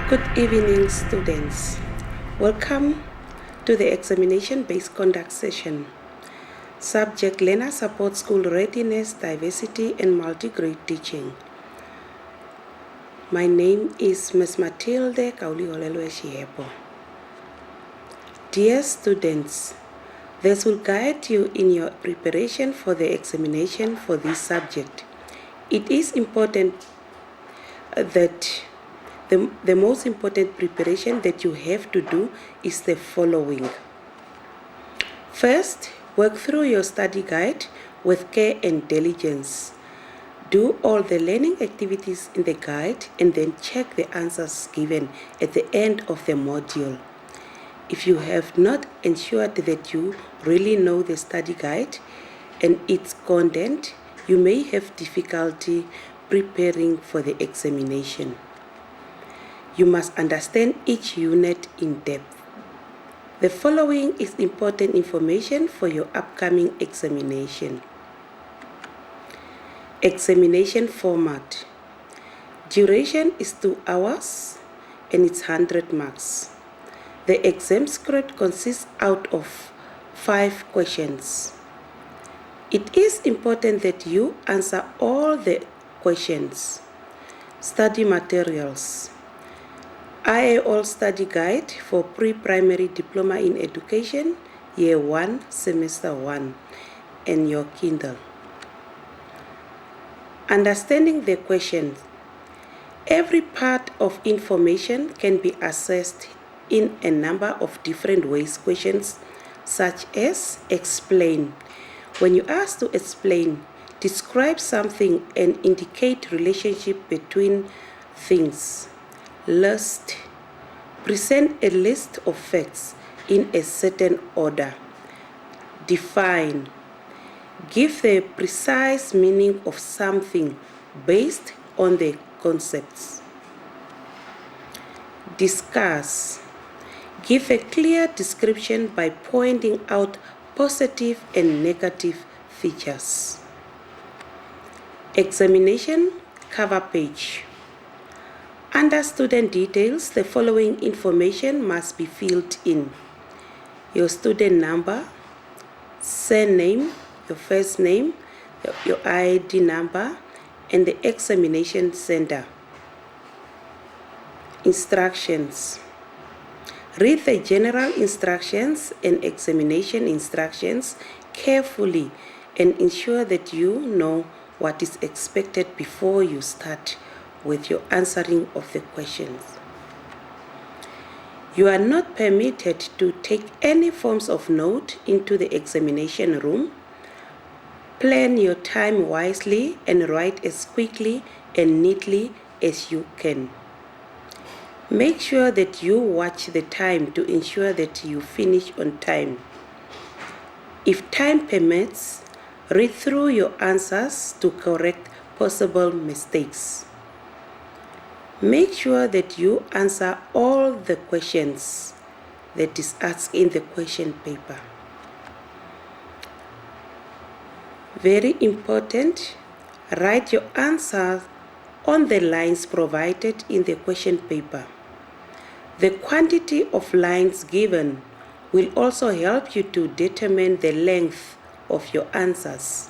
Good evening, students. Welcome to the examination-based conduct session. Subject: Learner Support School Readiness, Diversity and Multi-Grade Teaching. My name is Ms. Matilde Kauliolelo-Eshiebo. Dear students, this will guide you in your preparation for the examination for this subject. It is important that the most important preparation that you have to do is the following. First, work through your study guide with care and diligence. Do all the learning activities in the guide and then check the answers given at the end of the module. If you have not ensured that you really know the study guide and its content, you may have difficulty preparing for the examination. You must understand each unit in depth. The following is important information for your upcoming examination. Examination format. Duration is 2 hours and it's 100 marks. The exam script consists out of 5 questions. It is important that you answer all the questions. Study materials. IOL Study Guide for Pre-Primary Diploma in Education, Year 1, Semester 1, and your Kindle. Understanding the questions. Every part of information can be assessed in a number of different ways. Questions such as explain. When you are asked to explain, describe something and indicate relationship between things. List. Present a list of facts in a certain order. Define. Give the precise meaning of something based on the concepts. Discuss. Give a clear description by pointing out positive and negative features. Examination cover page. Under student details, the following information must be filled in: your student number, surname, your first name, your ID number, and the examination center. Instructions. Read the general instructions and examination instructions carefully and ensure that you know what is expected before you start with your answering of the questions. You are not permitted to take any forms of note into the examination room. Plan your time wisely and write as quickly and neatly as you can. Make sure that you watch the time to ensure that you finish on time. If time permits, read through your answers to correct possible mistakes. Make sure that you answer all the questions that is asked in the question paper. Very important, write your answers on the lines provided in the question paper. The quantity of lines given will also help you to determine the length of your answers.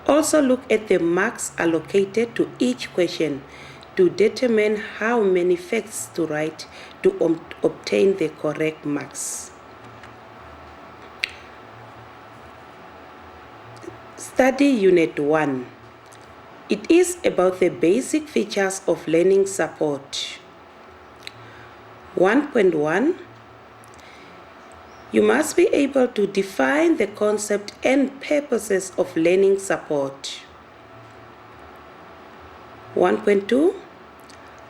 Also look at the marks allocated to each question to determine how many facts to write to obtain the correct marks. Study Unit 1. It is about the basic features of learning support. 1.1. You must be able to define the concept and purposes of learning support. 1.2.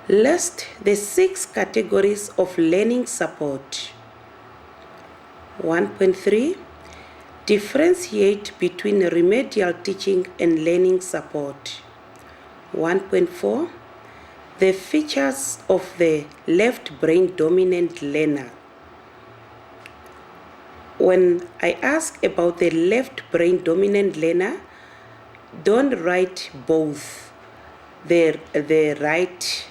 List the 6 categories of learning support. 1.3. Differentiate between remedial teaching and learning support. 1.4. The features of the left brain dominant learner. When I ask about the left brain dominant learner, don't write both. The right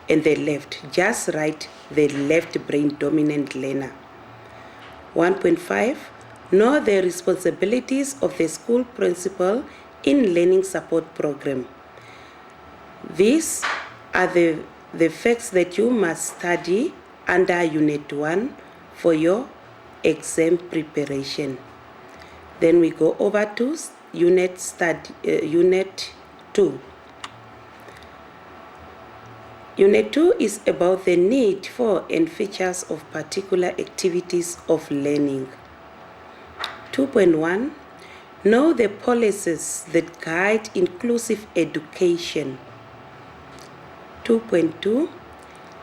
and the left. Just write the left brain dominant learner. 1.5. Know the responsibilities of the school principal in learning support program. These are the facts that you must study under Unit 1 for your exam preparation. Then we go over to Unit 2. Unit 2 is about the need for and features of particular activities of learning. 2.1. Know the policies that guide inclusive education. 2.2.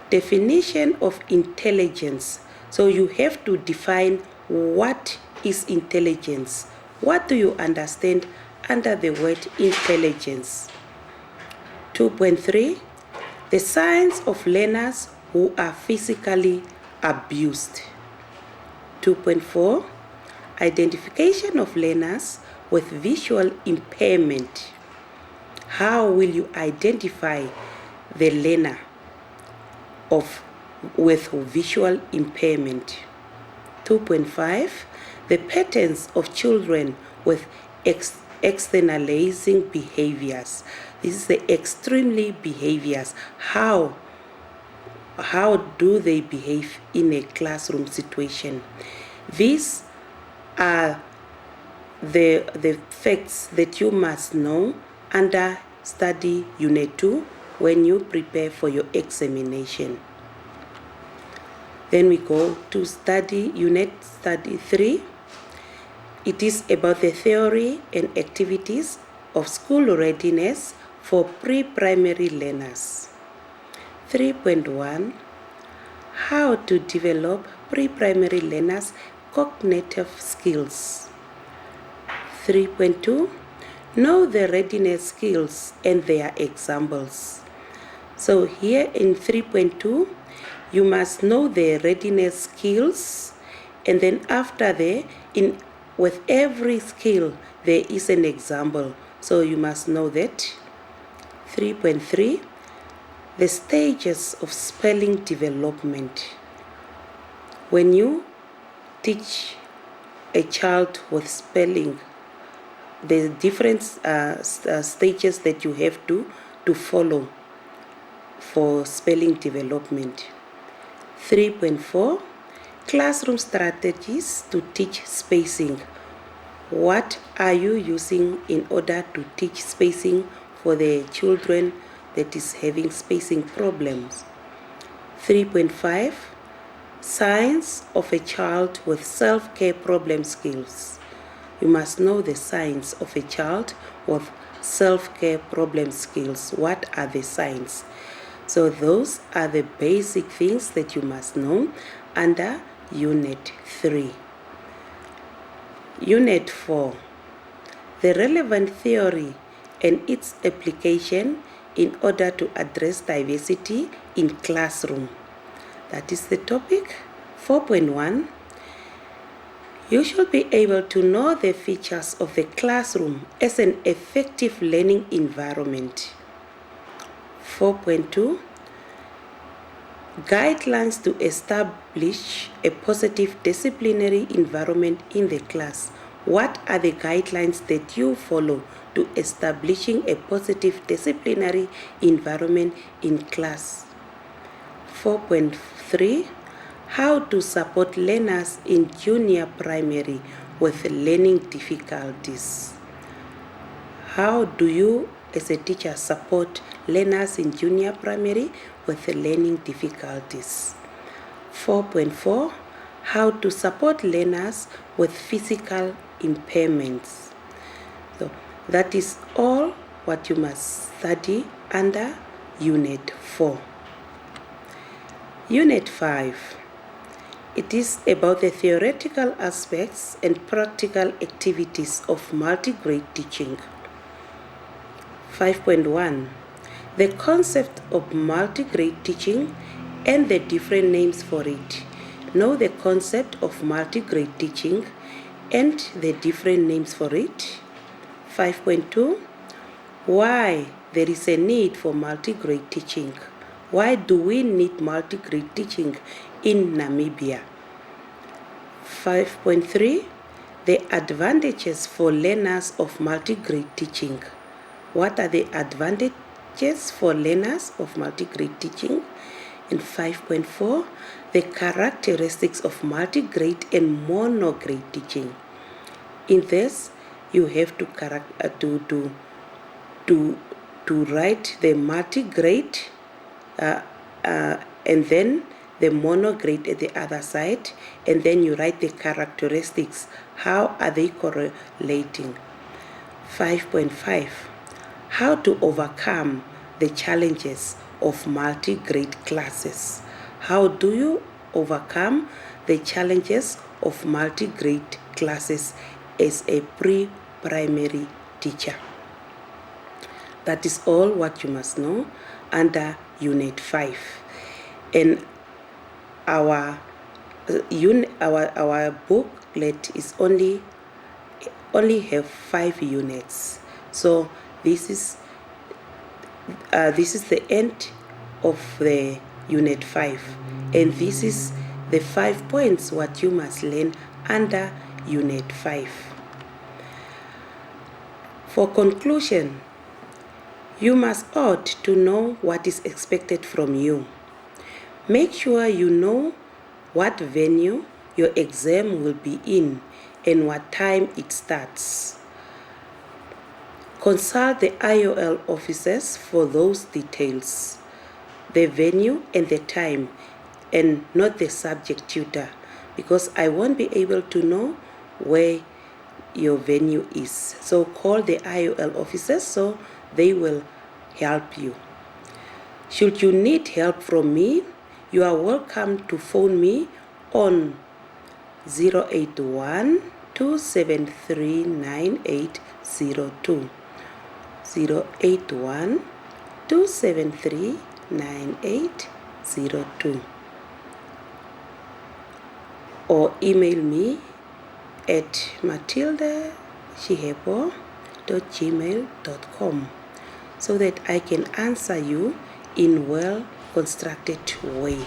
Definition of intelligence. So you have to define what is intelligence. What do you understand under the word intelligence? 2.3. The signs of learners who are physically abused. 2.4. Identification of learners with visual impairment. How will you identify the learner with visual impairment? 2.5. The patterns of children with externalizing behaviors. This is the extremely behaviors. How do they behave in a classroom situation? These are the facts that you must know under study Unit 2 when you prepare for your examination. Then we go to study Unit 3. It is about the theory and activities of school readiness for pre-primary learners. 3.1. How to develop pre-primary learners' cognitive skills. 3.2. Know the readiness skills and their examples. So here in 3.2, you must know the readiness skills, and then after there, with every skill, there is an example. So you must know that. 3.3. The stages of spelling development. When you teach a child with spelling, the different stages that you have to follow for spelling development. 3.4. Classroom strategies to teach spacing. What are you using in order to teach spacing for the children that is having spacing problems? 3.5. Signs of a child with self-care problem skills. You must know the signs of a child with self-care problem skills. What are the signs? So those are the basic things that you must know under Unit 3. Unit 4. The relevant theory and its application in order to address diversity in classroom. That is the topic. 4.1. You should be able to know the features of the classroom as an effective learning environment. 4.2. Guidelines to establish a positive disciplinary environment in the class. What are the guidelines that you follow to establishing a positive disciplinary environment in class? 4.3. How to support learners in junior primary with learning difficulties. How do you as a teacher support learners in junior primary with learning difficulties? 4.4. How to support learners with physical impairments. So that is all what you must study under Unit 4. Unit 5. It is about the theoretical aspects and practical activities of multi-grade teaching. 5.1. The concept of multi-grade teaching and the different names for it. Know the concept of multi-grade teaching and the different names for it. 5.2. Why there is a need for multi-grade teaching. Why do we need multi-grade teaching in Namibia? 5.3. The advantages for learners of multi-grade teaching. What are the advantages for learners of multi-grade teaching? In 5.4, the characteristics of multi-grade and mono-grade teaching. In this, you have to write the multi-grade and then the mono-grade at the other side, and then you write the characteristics. How are they correlating? 5.5. How to overcome the challenges of multi-grade classes. How do you overcome the challenges of multi-grade classes as a pre-primary teacher? That is all what you must know under Unit 5. And our booklet is only have 5 units. So this is the end of the Unit 5, and this is the 5 points what you must learn under Unit 5. For conclusion, you ought to know what is expected from you. Make sure you know what venue your exam will be in and what time it starts. Consult the IOL officers for those details, the venue and the time, and not the subject tutor, because I won't be able to know where your venue is. So call the IOL officers so they will help you. Should you need help from me, you are welcome to phone me on 081-273-9802. 081-273-9802, or email me at matilda.chihebo@gmail.com so that I can answer you in well-constructed way.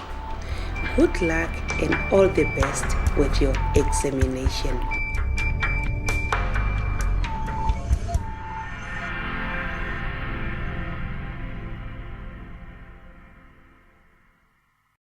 Good luck and all the best with your examination.